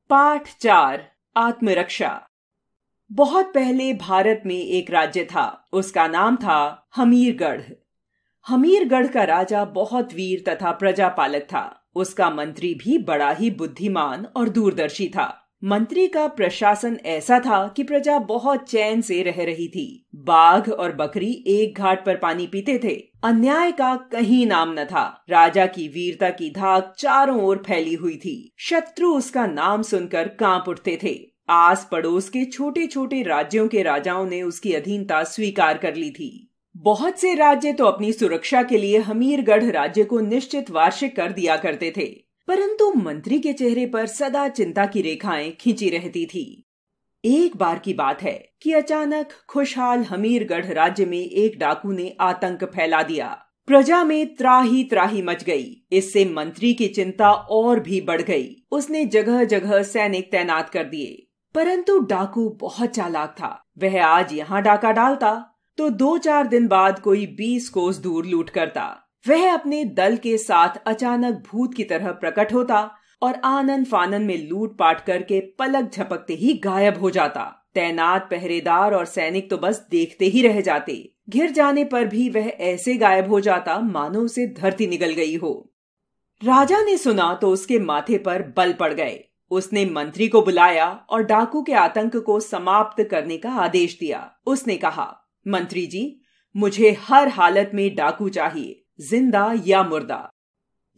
पाठ 4 आत्मरक्षा। बहुत पहले भारत में एक राज्य था। उसका नाम था हमीरगढ़। हमीरगढ़ का राजा बहुत वीर तथा प्रजापालक था। उसका मंत्री भी बड़ा ही बुद्धिमान और दूरदर्शी था। मंत्री का प्रशासन ऐसा था कि प्रजा बहुत चैन से रह रही थी। बाघ और बकरी एक घाट पर पानी पीते थे। अन्याय का कहीं नाम न था। राजा की वीरता की धाक चारों ओर फैली हुई थी। शत्रु उसका नाम सुनकर कांप उठते थे। आस पड़ोस के छोटे छोटे राज्यों के राजाओं ने उसकी अधीनता स्वीकार कर ली थी। बहुत से राज्य तो अपनी सुरक्षा के लिए हमीरगढ़ राज्य को निश्चित वार्षिक कर दिया करते थे, परंतु मंत्री के चेहरे पर सदा चिंता की रेखाएं खिंची रहती थी। एक बार की बात है कि अचानक खुशहाल हमीरगढ़ राज्य में एक डाकू ने आतंक फैला दिया। प्रजा में त्राही त्राही मच गई। इससे मंत्री की चिंता और भी बढ़ गई। उसने जगह जगह सैनिक तैनात कर दिए, परंतु डाकू बहुत चालाक था। वह आज यहाँ डाका डालता तो 2-4 दिन बाद कोई 20 कोस दूर लूट करता। वह अपने दल के साथ अचानक भूत की तरह प्रकट होता और आनन फानन में लूटपाट करके पलक झपकते ही गायब हो जाता। तैनात पहरेदार और सैनिक तो बस देखते ही रह जाते। घिर जाने पर भी वह ऐसे गायब हो जाता मानो उसे धरती निगल गई हो। राजा ने सुना तो उसके माथे पर बल पड़ गए। उसने मंत्री को बुलाया और डाकू के आतंक को समाप्त करने का आदेश दिया। उसने कहा, मंत्री जी, मुझे हर हालत में डाकू चाहिए, जिंदा या मुर्दा।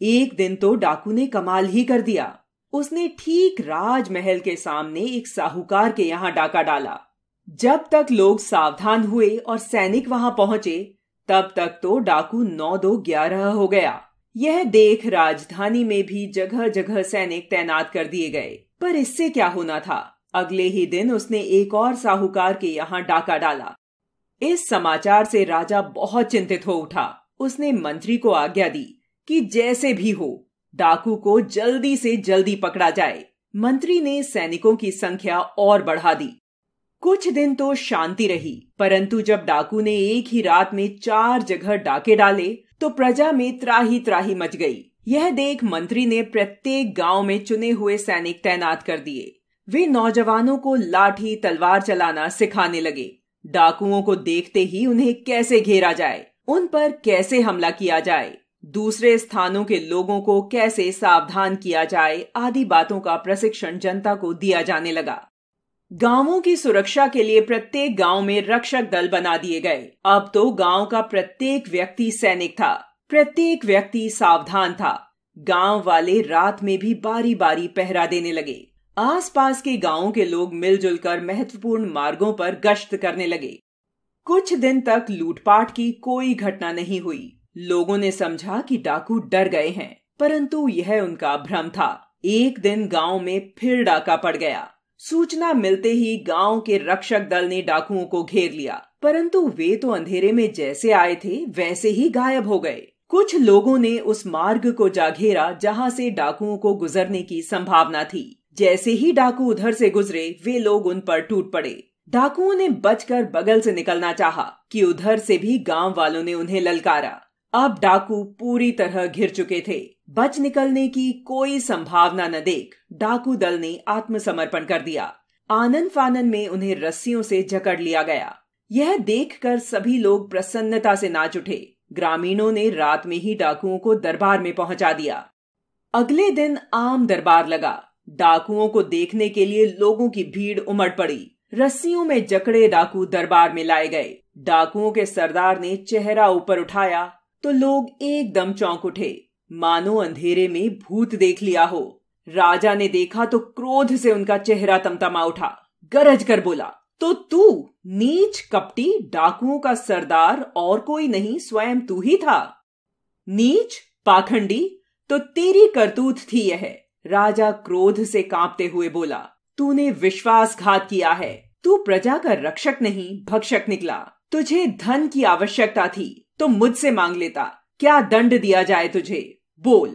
एक दिन तो डाकू ने कमाल ही कर दिया। उसने ठीक राजमहल के सामने एक साहूकार के यहाँ डाका डाला। जब तक लोग सावधान हुए और सैनिक वहां पहुंचे, तब तक तो डाकू 9-2-11 हो गया। यह देख राजधानी में भी जगह जगह सैनिक तैनात कर दिए गए। पर इससे क्या होना था? अगले ही दिन उसने एक और साहूकार के यहाँ डाका डाला। इस समाचार से राजा बहुत चिंतित हो उठा। उसने मंत्री को आज्ञा दी कि जैसे भी हो डाकू को जल्दी से जल्दी पकड़ा जाए। मंत्री ने सैनिकों की संख्या और बढ़ा दी। कुछ दिन तो शांति रही, परंतु जब डाकू ने एक ही रात में 4 जगह डाके डाले तो प्रजा में त्राही त्राही मच गई। यह देख मंत्री ने प्रत्येक गांव में चुने हुए सैनिक तैनात कर दिए। वे नौजवानों को लाठी तलवार चलाना सिखाने लगे। डाकुओं को देखते ही उन्हें कैसे घेरा जाए, उन पर कैसे हमला किया जाए, दूसरे स्थानों के लोगों को कैसे सावधान किया जाए आदि बातों का प्रशिक्षण जनता को दिया जाने लगा। गांवों की सुरक्षा के लिए प्रत्येक गांव में रक्षक दल बना दिए गए। अब तो गांव का प्रत्येक व्यक्ति सैनिक था। प्रत्येक व्यक्ति सावधान था। गांव वाले रात में भी बारी बारी पहरा देने लगे। आसपास के गांवों के लोग मिलजुल कर महत्वपूर्ण मार्गों पर गश्त करने लगे। कुछ दिन तक लूटपाट की कोई घटना नहीं हुई। लोगों ने समझा कि डाकू डर गए हैं, परंतु यह उनका भ्रम था। एक दिन गांव में फिर डाका पड़ गया। सूचना मिलते ही गांव के रक्षक दल ने डाकुओं को घेर लिया, परंतु वे तो अंधेरे में जैसे आए थे वैसे ही गायब हो गए। कुछ लोगों ने उस मार्ग को जा घेरा जहां से डाकुओं को गुजरने की संभावना थी। जैसे ही डाकू उधर से गुजरे, वे लोग उन पर टूट पड़े। डाकुओं ने बचकर बगल से निकलना चाहा कि उधर से भी गांव वालों ने उन्हें ललकारा। अब डाकू पूरी तरह घिर चुके थे। बच निकलने की कोई संभावना न देख डाकू दल ने आत्मसमर्पण कर दिया। आनन फानन में उन्हें रस्सियों से जकड़ लिया गया। यह देखकर सभी लोग प्रसन्नता से नाच उठे। ग्रामीणों ने रात में ही डाकुओं को दरबार में पहुंचा दिया। अगले दिन आम दरबार लगा। डाकुओं को देखने के लिए लोगों की भीड़ उमड़ पड़ी। रस्सियों में जकड़े डाकू दरबार में लाए गए। डाकुओं के सरदार ने चेहरा ऊपर उठाया तो लोग एकदम चौंक उठे, मानो अंधेरे में भूत देख लिया हो। राजा ने देखा तो क्रोध से उनका चेहरा तमतमा उठा। गरज कर बोला, तो तू नीच कपटी डाकुओं का सरदार और कोई नहीं, स्वयं तू ही था। नीच पाखंडी, तो तेरी करतूत थी यह। राजा क्रोध से कांपते हुए बोला, तूने विश्वासघात किया है। तू प्रजा का रक्षक नहीं, भक्षक निकला। तुझे धन की आवश्यकता थी तो मुझसे मांग लेता। क्या दंड दिया जाए तुझे? बोल।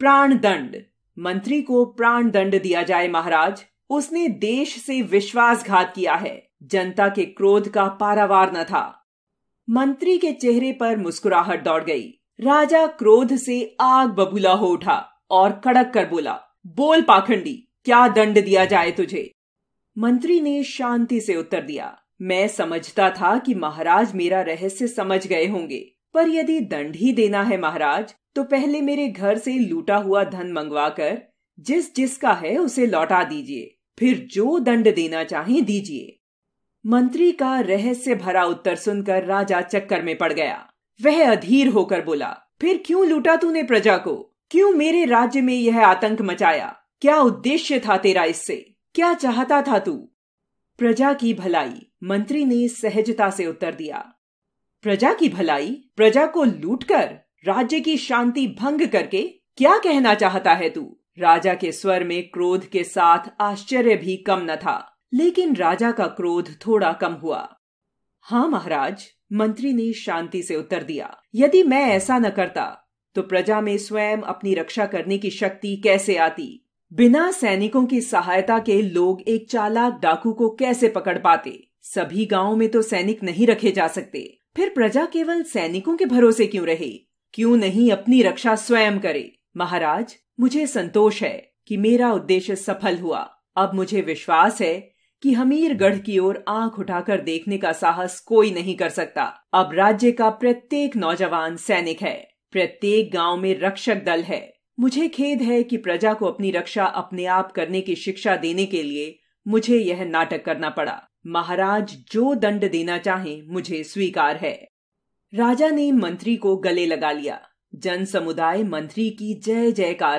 प्राण दंड। मंत्री को प्राण दंड दिया जाए महाराज। उसने देश से विश्वासघात किया है। जनता के क्रोध का पारावार न था। मंत्री के चेहरे पर मुस्कुराहट दौड़ गई। राजा क्रोध से आग बबूला हो उठा और कड़क कर बोला, बोल पाखंडी, क्या दंड दिया जाए तुझे? मंत्री ने शांति से उत्तर दिया, मैं समझता था कि महाराज मेरा रहस्य समझ गए होंगे, पर यदि दंड ही देना है महाराज, तो पहले मेरे घर से लूटा हुआ धन मंगवाकर जिस जिसका है उसे लौटा दीजिए, फिर जो दंड देना चाहे दीजिए। मंत्री का रहस्य भरा उत्तर सुनकर राजा चक्कर में पड़ गया। वह अधीर होकर बोला, फिर क्यों लूटा तूने प्रजा को? क्यों मेरे राज्य में यह आतंक मचाया? क्या उद्देश्य था तेरा इससे? क्या चाहता था तू? प्रजा की भलाई, मंत्री ने सहजता से उत्तर दिया। प्रजा की भलाई? प्रजा को लूटकर, राज्य की शांति भंग करके? क्या कहना चाहता है तू? राजा के स्वर में क्रोध के साथ आश्चर्य भी कम न था, लेकिन राजा का क्रोध थोड़ा कम हुआ। हाँ महाराज, मंत्री ने शांति से उत्तर दिया, यदि मैं ऐसा न करता तो प्रजा में स्वयं अपनी रक्षा करने की शक्ति कैसे आती? बिना सैनिकों की सहायता के लोग एक चालाक डाकू को कैसे पकड़ पाते? सभी गांवों में तो सैनिक नहीं रखे जा सकते, फिर प्रजा केवल सैनिकों के भरोसे क्यों रहे? क्यों नहीं अपनी रक्षा स्वयं करे? महाराज, मुझे संतोष है कि मेरा उद्देश्य सफल हुआ। अब मुझे विश्वास है कि हमीरगढ़ की ओर आंख उठाकर देखने का साहस कोई नहीं कर सकता। अब राज्य का प्रत्येक नौजवान सैनिक है, प्रत्येक गांव में रक्षक दल है। मुझे खेद है कि प्रजा को अपनी रक्षा अपने आप करने की शिक्षा देने के लिए मुझे यह नाटक करना पड़ा। महाराज जो दंड देना चाहें मुझे स्वीकार है। राजा ने मंत्री को गले लगा लिया। जन समुदाय मंत्री की जय जयकार